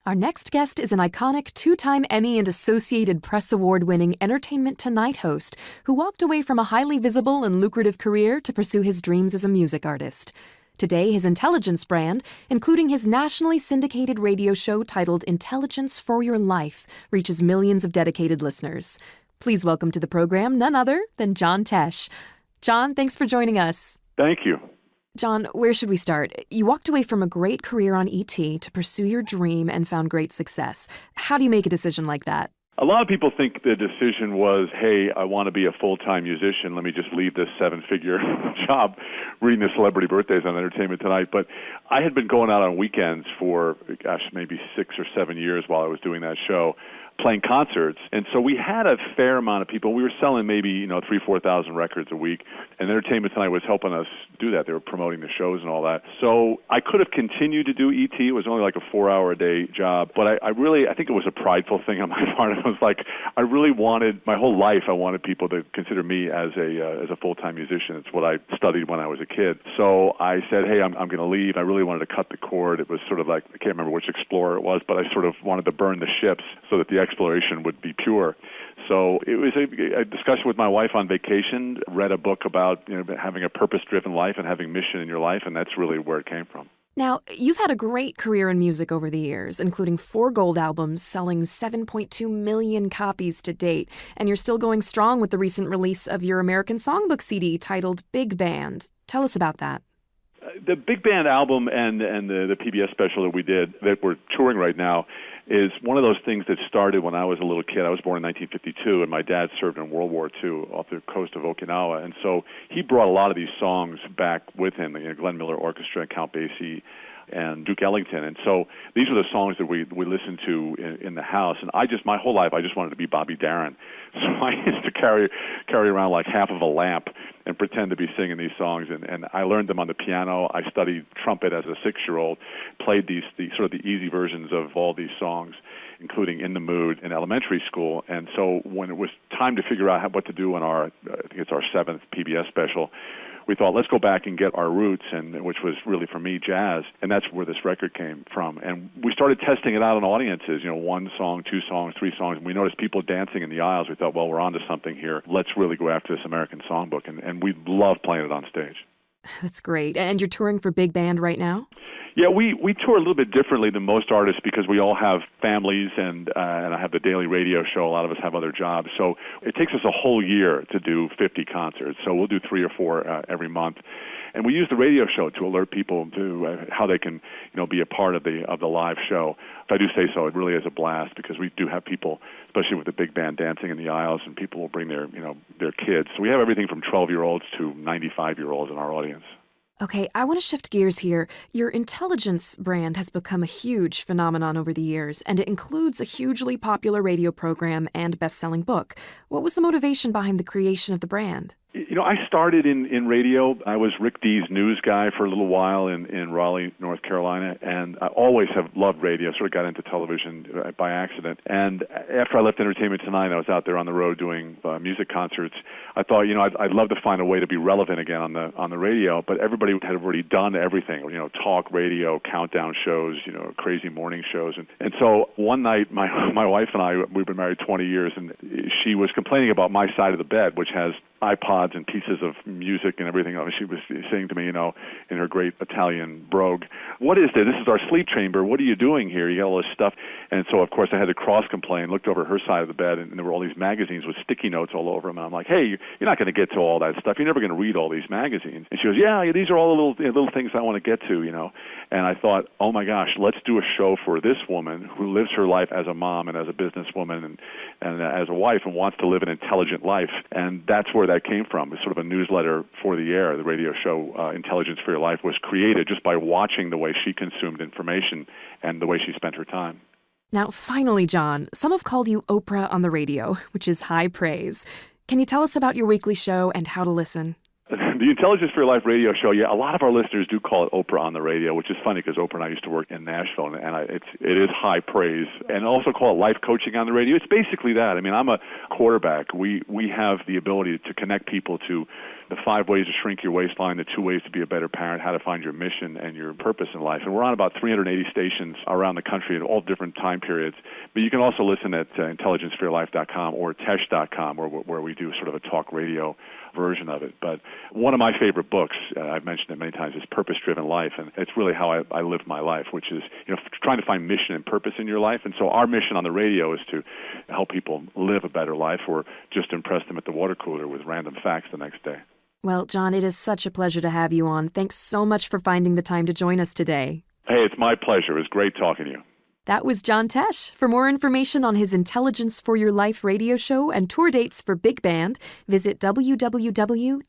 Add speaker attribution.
Speaker 1: Our next guest is an iconic two-time Emmy and Associated Press Award-winning Entertainment Tonight host who walked away from a highly visible and lucrative career to pursue his dreams as a music artist. Today, his intelligence brand, including his nationally syndicated radio show titled Intelligence for Your Life, reaches millions of dedicated listeners. Please welcome to the program none other than John Tesh. John, thanks for joining us.
Speaker 2: Thank you.
Speaker 1: John, where should we start? You walked away from a great career on ET to pursue your dream and found great success. How do you make a decision like that?
Speaker 2: A lot of people think the decision was, hey, I want to be a full-time musician. Let me just leave this seven-figure job reading the celebrity birthdays on Entertainment Tonight. But I had been going out on weekends for, maybe 6 or 7 years while I was doing that show, playing concerts. And so we had a fair amount of people. We were selling maybe, 3,000, 4,000 records a week. And Entertainment Tonight was helping us do that. They were promoting the shows and all that. So I could have continued to do ET. It was only like a 4-hour-a-day job. But I think it was a prideful thing on my part. It was like, I really wanted, my whole life, I wanted people to consider me as a full-time musician. It's what I studied when I was a kid. So I said, hey, I'm going to leave. I really wanted to cut the cord. It was sort of like, I can't remember which Explorer it was, but I sort of wanted to burn the ships so that the exploration would be pure. So it was a discussion with my wife on vacation, read a book about having a purpose-driven life and having mission in your life, and that's really where it came from.
Speaker 1: Now, you've had a great career in music over the years, including 4 gold albums selling 7.2 million copies to date, and you're still going strong with the recent release of your American Songbook CD titled Big Band. Tell us about that.
Speaker 2: The Big Band album and the PBS special that we did, that we're touring right now, is one of those things that started when I was a little kid. I was born in 1952, and my dad served in World War II off the coast of Okinawa. And so he brought a lot of these songs back with him, Glenn Miller Orchestra, Count Basie, and Duke Ellington. And so these were the songs that we listened to in the house. And my whole life, I just wanted to be Bobby Darin. So I used to carry around like half of a lamp and pretend to be singing these songs. And I learned them on the piano. I studied trumpet as a 6-year-old, played the sort of the easy versions of all these songs, including In the Mood in elementary school. And so when it was time to figure out what to do in I think it's our 7th PBS special, we thought, let's go back and get our roots, which was really, for me, jazz. And that's where this record came from. And we started testing it out on audiences, 1 song, 2 songs, 3 songs. And we noticed people dancing in the aisles. We thought, well, we're onto something here. Let's really go after this American Songbook. And we love playing it on stage.
Speaker 1: That's great. And you're touring for Big Band right now?
Speaker 2: Yeah, we tour a little bit differently than most artists because we all have families, and I have the daily radio show. A lot of us have other jobs. So it takes us a whole year to do 50 concerts. So we'll do 3 or 4 every month. And we use the radio show to alert people to how they can, be a part of the live show. If I do say so, it really is a blast because we do have people, especially with the big band, dancing in the aisles, and people will bring their kids. So we have everything from 12-year-olds to 95-year-olds in our audience.
Speaker 1: Okay, I want to shift gears here. Your intelligence brand has become a huge phenomenon over the years, and it includes a hugely popular radio program and best-selling book. What was the motivation behind the creation of the brand?
Speaker 2: I started in radio. I was Rick D's news guy for a little while in Raleigh, North Carolina, and I always have loved radio, sort of got into television by accident. And after I left Entertainment Tonight, I was out there on the road doing music concerts. I thought, I'd love to find a way to be relevant again on the radio, but everybody had already done everything, talk radio, countdown shows, crazy morning shows. And so one night, my wife and I, we've been married 20 years, and she was complaining about my side of the bed, which has iPods and pieces of music and everything. She was saying to me, in her great Italian brogue, what is this? This is our sleep chamber. What are you doing here? You got all this stuff. And so, of course, I had to cross-complain, looked over her side of the bed, and there were all these magazines with sticky notes all over them. And I'm like, hey, you're not going to get to all that stuff. You're never going to read all these magazines. And she goes, yeah, these are all the little things I want to get to, And I thought, oh, my gosh, let's do a show for this woman who lives her life as a mom and as a businesswoman and as a wife and wants to live an intelligent life. And that's where that came from. It's sort of a newsletter for the air. The radio show Intelligence for Your Life was created just by watching the way she consumed information and the way she spent her time.
Speaker 1: Now, finally, John, some have called you Oprah on the radio, which is high praise. Can you tell us about your weekly show and how to listen?
Speaker 2: The Intelligence for Your Life radio show, yeah, a lot of our listeners do call it Oprah on the radio, which is funny because Oprah and I used to work in Nashville, and it is high praise. And also call it life coaching on the radio. It's basically that. I mean, I'm a quarterback. We have the ability to connect people to the 5 ways to shrink your waistline, the 2 ways to be a better parent, how to find your mission and your purpose in life. And we're on about 380 stations around the country at all different time periods. But you can also listen at intelligenceforyourlife.com or tesh.com, where we do sort of a talk radio version of it. But one of my favorite books, I've mentioned it many times, is Purpose Driven Life, and it's really how I live my life, which is trying to find mission and purpose in your life. And so our mission on the radio is to help people live a better life, or just impress them at the water cooler with random facts the next day.
Speaker 1: Well, John, it is such a pleasure to have you on. Thanks so much for finding the time to join us today.
Speaker 2: Hey, it's my pleasure. It was great talking to you.
Speaker 1: That was John Tesh. For more information on his Intelligence for Your Life radio show and tour dates for Big Band, visit www.tesh.com.